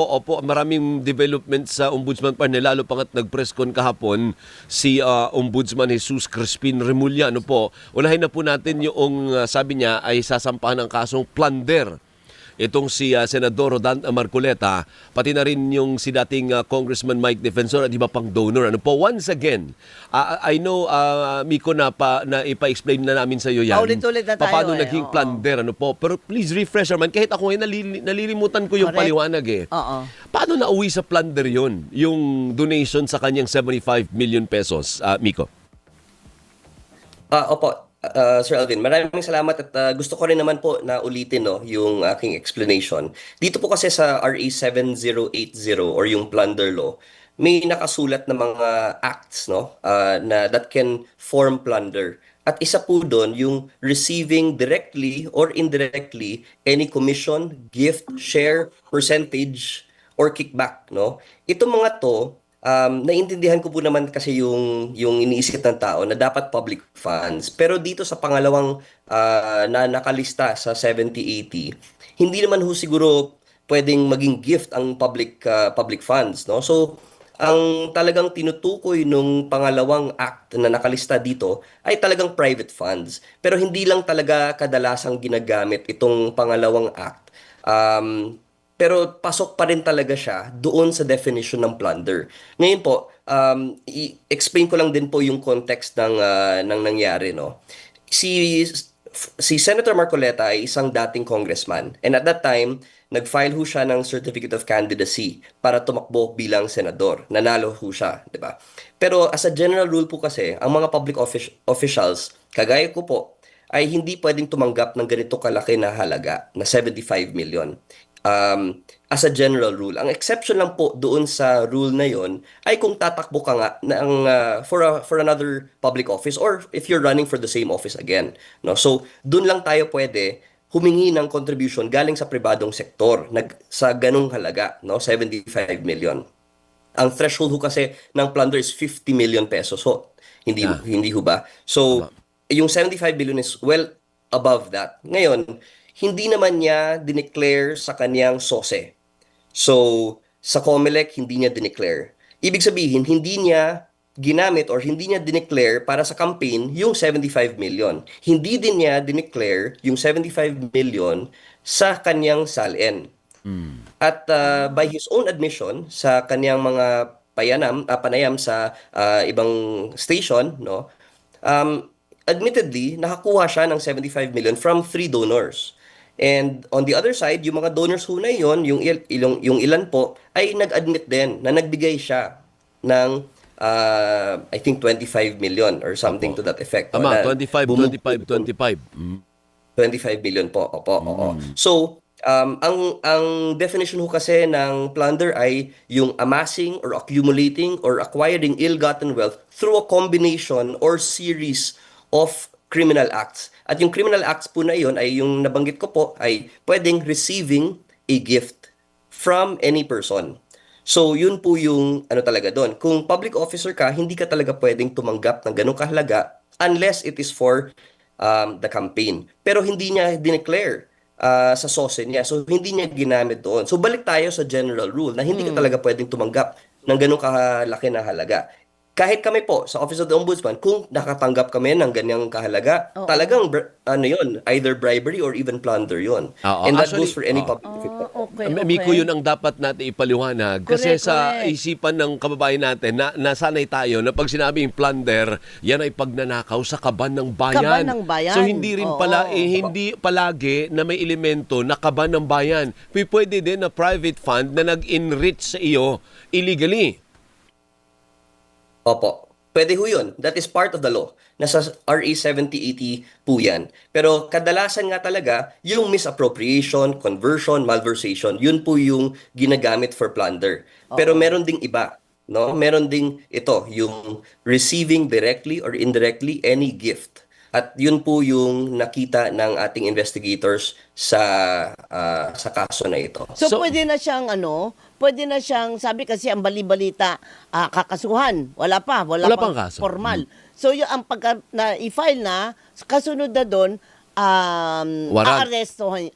Opo, maraming development sa Ombudsman pa lalo pangat nag-press con kahapon si Ombudsman Jesus Crispin Remulla. Ano po, unahin na po natin yung sabi niya ay sasampahan ng kasong plunder. Itong si Senador Rodan Marcoleta, pati na rin yung si dating Congressman Mike Defensor at iba pang donor. Ano po, once again, I know, Miko, na ipa-explain na namin sa iyo yan. Paulit-ulit na tayo Paano naging plunder, ano po. Pero please refresh naman, kahit ako ngayon nalilimutan ko yung paliwanag eh. Paano nauwi sa plunder yon yung donation sa kanyang 75 million pesos, Miko? Opo, Sir Alvin, maraming salamat at gusto ko rin naman po na ulitin yung aking explanation. Dito po kasi sa RA 7080 or yung plunder law, may nakasulat na mga acts na that can form plunder. At isa po doon yung receiving directly or indirectly any commission, gift, share, percentage, or kickback. Itong mga to, naiintindihan ko po naman kasi yung iniisip ng tao na dapat public funds. Pero dito sa pangalawang na nakalista sa 7080, hindi naman ho siguro pwedeng maging gift ang public funds. So, ang talagang tinutukoy nung pangalawang act na nakalista dito ay talagang private funds. Pero hindi lang talaga kadalasang ginagamit itong pangalawang act. Pero pasok pa rin talaga siya doon sa definition ng plunder. Ngayon po, i-explain ko lang din po yung context ng nangyari. Si Senator Marcoleta ay isang dating congressman. And at that time, nag-file ho siya ng Certificate of Candidacy para tumakbo bilang senador. Nanalo ho siya, di ba? Pero as a general rule po kasi, ang mga public officials, kagaya ko po, ay hindi pwedeng tumanggap ng ganito kalaki na halaga na 75 million. As a general rule. Ang exception lang po doon sa rule na yon ay kung tatakbo ka nga for another public office or if you're running for the same office again. So, doon lang tayo pwede humingi ng contribution galing sa pribadong sektor sa ganung halaga, 75 million. Ang threshold ho kasi ng plunder is 50 million pesos. So, hindi ho ba? So, yung 75 billion is well above that. Ngayon, hindi naman niya dineclare sa kanyang SOSE. So, sa COMELEC, hindi niya dineclare. Ibig sabihin, hindi niya ginamit or hindi niya dineclare para sa campaign yung 75 million. Hindi din niya dineclare yung 75 million sa kanyang SALN. At by his own admission, sa kanyang mga panayam sa ibang station, admittedly, nakakuha siya ng 75 million from 3 donors. And on the other side, yung mga donors ho na yun, yung ilan po, ay nag-admit din na nagbigay siya ng, I think, 25 million or something to that effect. Tama, 25. 25 million po, opo. So, ang definition ho kasi ng plunder ay yung amassing or accumulating or acquiring ill-gotten wealth through a combination or series of criminal acts. At yung criminal acts po na iyon ay yung nabanggit ko po ay pwedeng receiving a gift from any person. So yun po yung talaga doon. Kung public officer ka, hindi ka talaga pwedeng tumanggap ng ganong kahalaga unless it is for the campaign. Pero hindi niya dineclare sa SOSE niya. So hindi niya ginamit doon. So balik tayo sa general rule na hindi ka talaga pwedeng tumanggap ng ganong kalaki na halaga. Kahit kami po sa Office of the Ombudsman, kung nakatanggap kami ng ganyang kahalaga, talagang yun, either bribery or even plunder yun. And that goes for any public official. Miko, yun ang dapat natin ipaliwanag. Kasi sa isipan ng kababayan natin, nasanay tayo na pag sinabing plunder, yan ay pagnanakaw sa kaban ng bayan. Kaban ng bayan. So hindi rin hindi palagi na may elemento na kaban ng bayan. Pwede din na private fund na nag-enrich sa iyo illegally. Opo. Pwede ho yun. That is part of the law. Nasa RA 7080 po yan. Pero kadalasan nga talaga, yung misappropriation, conversion, malversation, yun po yung ginagamit for plunder. Pero meron ding iba. Meron ding ito, yung receiving directly or indirectly any gift. At yun po yung nakita ng ating investigators sa kaso na ito. So pwede na siyang sabi kasi ang bali-balita, kakasuhan. Wala pang kaso. Formal. So yung ang pagka i-file na, kasunod na doon,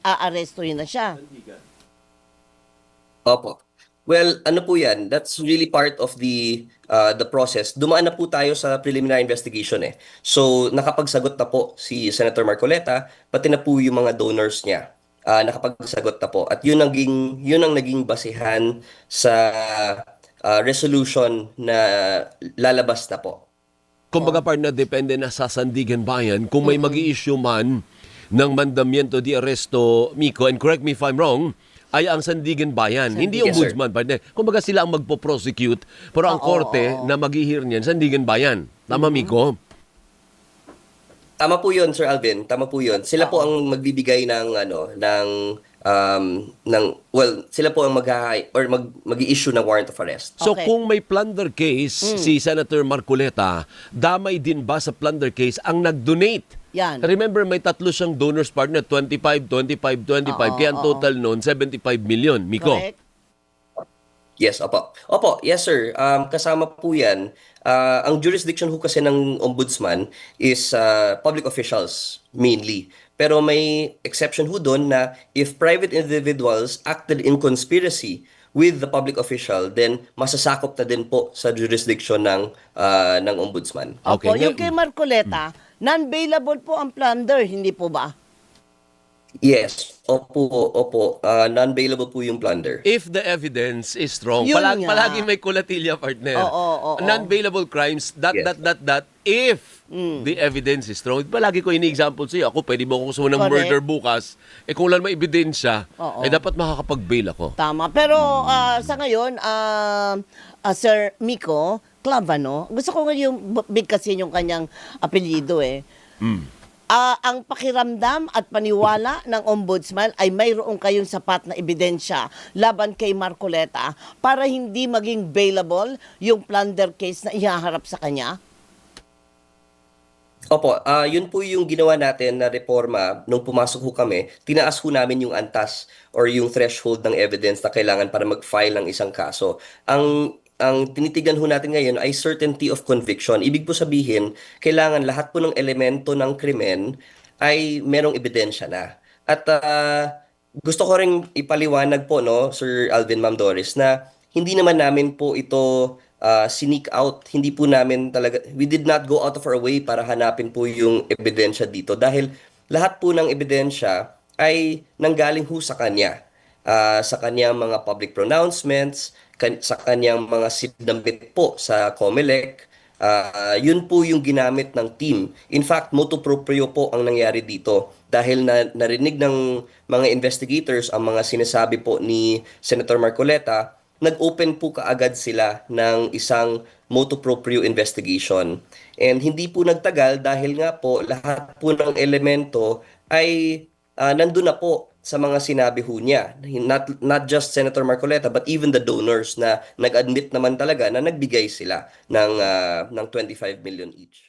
aarestuhin na siya. Opo. Well, ano po yan? That's really part of the process. Dumaan na po tayo sa preliminary investigation eh. So, nakapagsagot na po si Senator Marcoleta, pati na po yung mga donors niya. Nakapagsagot na po. At yun ang naging basihan sa resolution na lalabas na po. Kumbaga partner, depende na sa Sandigan Bayan kung may mag-i-issue man ng mandamiento di arresto, Miko, and correct me if I'm wrong, ay ang Sandigan Bayan, hindi Yes, sir. ombudsman, partner. Kumbaga sila ang magpo-prosecute, pero ang korte na mag-i-hear niyan, Sandigan Bayan. Tama, Miko? Tama po 'yun, Sir Alvin. Tama po 'yun. Sila po ang magbibigay sila po ang mag-i-issue ng warrant of arrest. So Okay. kung may plunder case si Senator Marcoleta, damay din ba sa plunder case ang nag-donate? Yan. Remember, may tatlo siyang donors partner, 25, 25, 25. Kaya ang total noon, 75 million. Miko? Correct? Yes, opo. Opo, yes sir. Kasama po 'yan. Ang jurisdiction ho kasi ng ombudsman is public officials mainly. Pero may exception ho doon na if private individuals acted in conspiracy with the public official, then masasakop na din po sa jurisdiction ng ombudsman. Okay. Opo, yung kay Marcoleta, non-bailable po ang plunder, hindi po ba? Yes, opo. Non-bailable po yung plunder. If the evidence is strong, Yun nga. palagi may kulatilya, partner. Oo. Non-bailable crimes, Yes. if the evidence is strong. Palagi ko ini-example sa'yo. Ako, pwede mo ako ng Correct. murder bukas. Kung wala may ebidensya, Oo. dapat makakapag-bail ako. Tama. Pero sa ngayon, Sir Miko Clavano, gusto ko nga yung bigkasin yung kanyang apelyido eh. Ang pakiramdam at paniwala ng ombudsman ay mayroon kayong sapat na ebidensya laban kay Marcoleta para hindi maging bailable yung plunder case na ihaharap sa kanya? Opo, yun po yung ginawa natin na reforma nung pumasok ho kami. Tinaas ho namin yung antas or yung threshold ng evidence na kailangan para mag-file ng isang kaso. Ang tinitigan ho natin ngayon ay certainty of conviction. Ibig po sabihin, kailangan lahat po ng elemento ng krimen ay merong ebidensya na. At gusto ko ring ipaliwanag po, no, Sir Alvin, Ma'am Doris, na hindi naman namin po ito sneak out. Hindi po namin talaga, we did not go out of our way para hanapin po yung ebidensya dito dahil lahat po ng ebidensya ay nanggaling ho sa kanya. Sa kanyang mga public pronouncements, sa kanyang mga sinabit po sa COMELEC, yun po yung ginamit ng team. In fact, motu proprio po ang nangyari dito dahil narinig ng mga investigators ang mga sinasabi po ni Senator Marcoleta, nag-open po kaagad sila ng isang motu proprio investigation. And hindi po nagtagal dahil nga po lahat po ng elemento ay nandun na po sa mga sinabi ho niya. Not just Senator Marcoleta but even the donors na nag-admit naman talaga na nagbigay sila ng 25 million each.